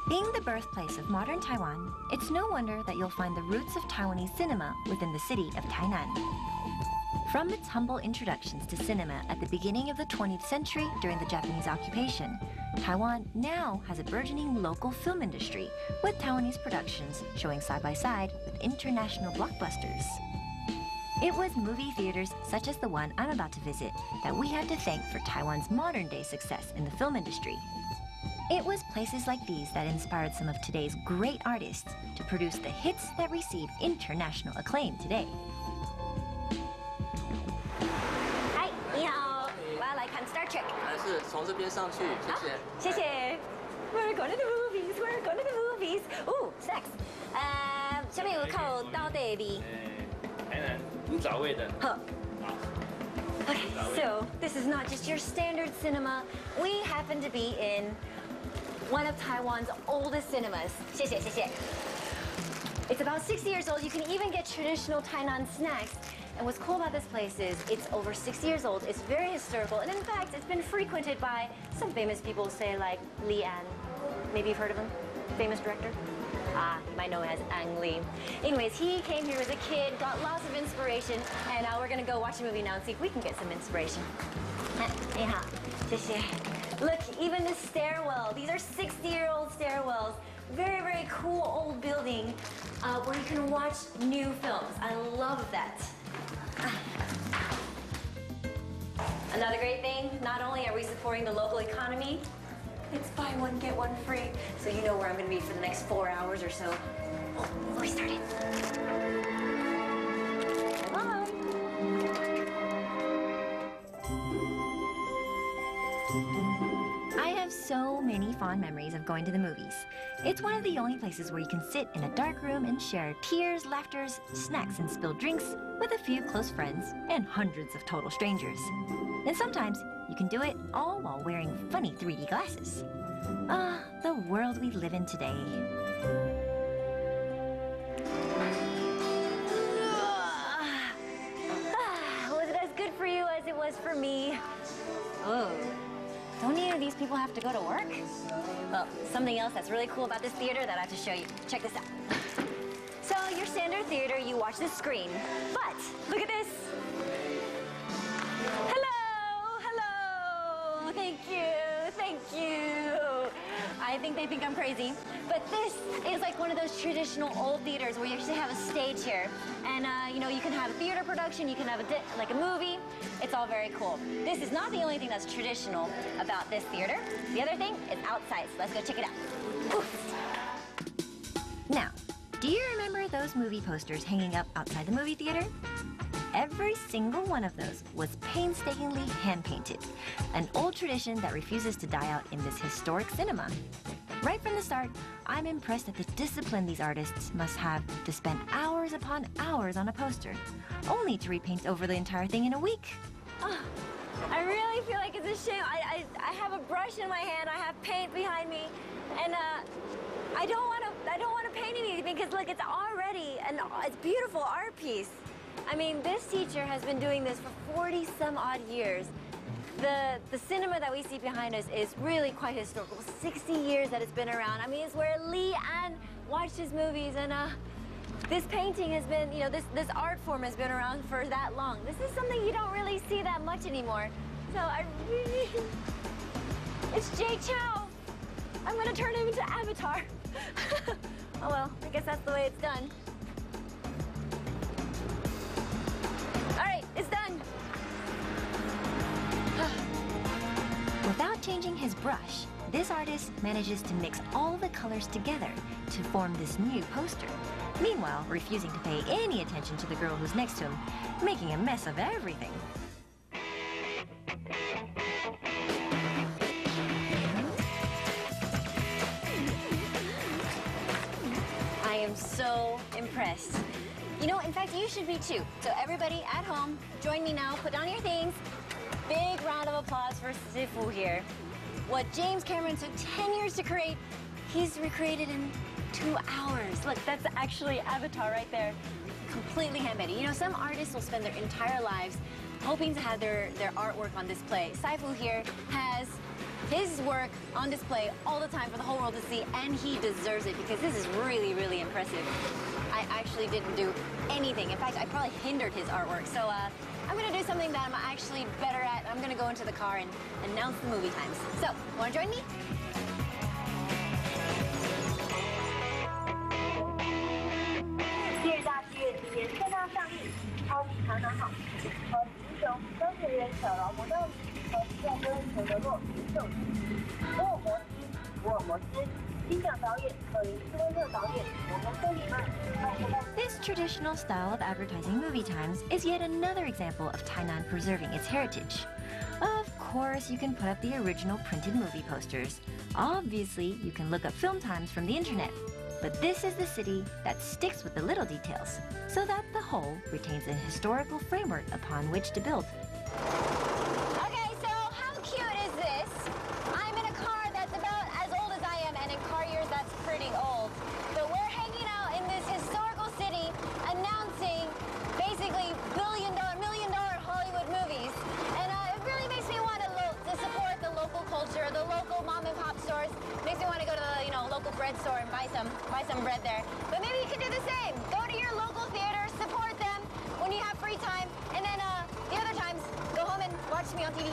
Being the birthplace of modern Taiwan, it's no wonder that you'll find the roots of Taiwanese cinema within the city of Tainan. From its humble introductions to cinema at the beginning of the 20th century during the Japanese occupation, Taiwan now has a burgeoning local film industry, with Taiwanese productions showing side by side with international blockbusters. It was movie theaters such as the one I'm about to visit that we have to thank for Taiwan's modern-day success in the film industry. It was places like these that inspired some of today's great artists to produce the hits that receive international acclaim today. Hi, 你好，我要来看 Star Trek。还是从这边上去，谢谢。谢谢。We're going to the movies. We're going to the movies. Ooh, snacks. 下面有靠到底的。台南古早味的。好。Okay, so this is not just your standard cinema. We happen to be in one of Taiwan's oldest cinemas. 谢谢, 谢谢. It's about 60 years old. You can even get traditional Tainan snacks. And what's cool about this place is it's over 60 years old. It's very historical. And in fact, it's been frequented by some famous people, say like Li An. Maybe you've heard of him? Famous director? You might know him as Ang Lee. Anyways, he came here as a kid, got lots of inspiration. And we're going to go watch a movie now and see if we can get some inspiration. 你好, 谢谢. Look, even the stairwell. These are 60-year-old stairwells. Very, very cool old building where you can watch new films. I love that. Another great thing, not only are we supporting the local economy, it's buy one, get one free. So you know where I'm going to be for the next 4 hours or so. Oh, before we started. Bye. I have so many fond memories of going to the movies. It's one of the only places where you can sit in a dark room and share tears, laughters, snacks, and spilled drinks with a few close friends and hundreds of total strangers. And sometimes you can do it all while wearing funny 3D glasses. The world we live in today. Was it as good for you as it was for me? Oh. Don't any of these people have to go to work? Well, something else that's really cool about this theater that I have to show you. Check this out. So, your standard theater, you watch the screen. But, look at this. Hello, hello. Thank you, thank you. I think they think I'm crazy. But this is like one of those traditional old theaters where you actually have a stage here. And, you know, you can have a theater production, you can have like a movie. It's all very cool. This is not the only thing that's traditional about this theater. The other thing is outside, so let's go check it out. Oof. Now, do you remember those movie posters hanging up outside the movie theater? Every single one of those was painstakingly hand-painted, an old tradition that refuses to die out in this historic cinema. Right from the start, I'm impressed at the discipline these artists must have to spend hours upon hours on a poster, only to repaint over the entire thing in a week. Oh, I really feel like it's a shame. I have a brush in my hand, I have paint behind me, and I don't want to paint anything because look, it's already it's beautiful art piece. I mean, this teacher has been doing this for 40-some-odd years. The cinema that we see behind us is really quite historical. 60 years that it's been around. I mean, it's where Li An watched his movies, and this painting has been, you know, this art form has been around for that long. This is something you don't really see that much anymore. So I really... It's Jay Chow. I'm gonna turn him into Avatar. Oh well, I guess that's the way it's done. All right, it's done. Without changing his brush, this artist manages to mix all the colors together to form this new poster. Meanwhile, refusing to pay any attention to the girl who's next to him, making a mess of everything. I am so impressed. You know, in fact, you should be too. So everybody at home, join me now, put down your things. Big round of applause for Sifu here. What James Cameron took 10 years to create, he's recreated in 2 hours. Look, that's actually Avatar right there. Completely handmade. You know, some artists will spend their entire lives hoping to have their artwork on display. Sifu here has his work on display all the time for the whole world to see, and he deserves it because this is really, really impressive. I actually didn't do anything. In fact, I probably hindered his artwork. So I'm gonna do something that I'm actually better at. I'm gonna go into the car and announce the movie times. So, wanna join me? 第二大剧院今年盛大上映，超级台南好，超级英雄钢铁人小劳模道理，超级帅哥裘德洛选手福尔摩斯，金奖导演克林斯威特导演，摩根费里曼。This traditional style of advertising movie times is yet another example of Tainan preserving its heritage. Of course, you can put up the original printed movie posters. Obviously, you can look up film times from the internet. But this is the city that sticks with the little details, so that the whole retains a historical framework upon which to build. Okay, so how cute is this? I'm in a car that's about as old as I am, and in car years, that's pretty old. But we're hanging out in this historical city, announcing basically million dollar Hollywood movies. And it really makes me want to support the local culture, the local mom and pop stores. Makes me want to go to the local bread store and buy some bread there. But maybe you can do the same. Go to your local theater, support them when you have free time, and then the other times go home and watch me on TV.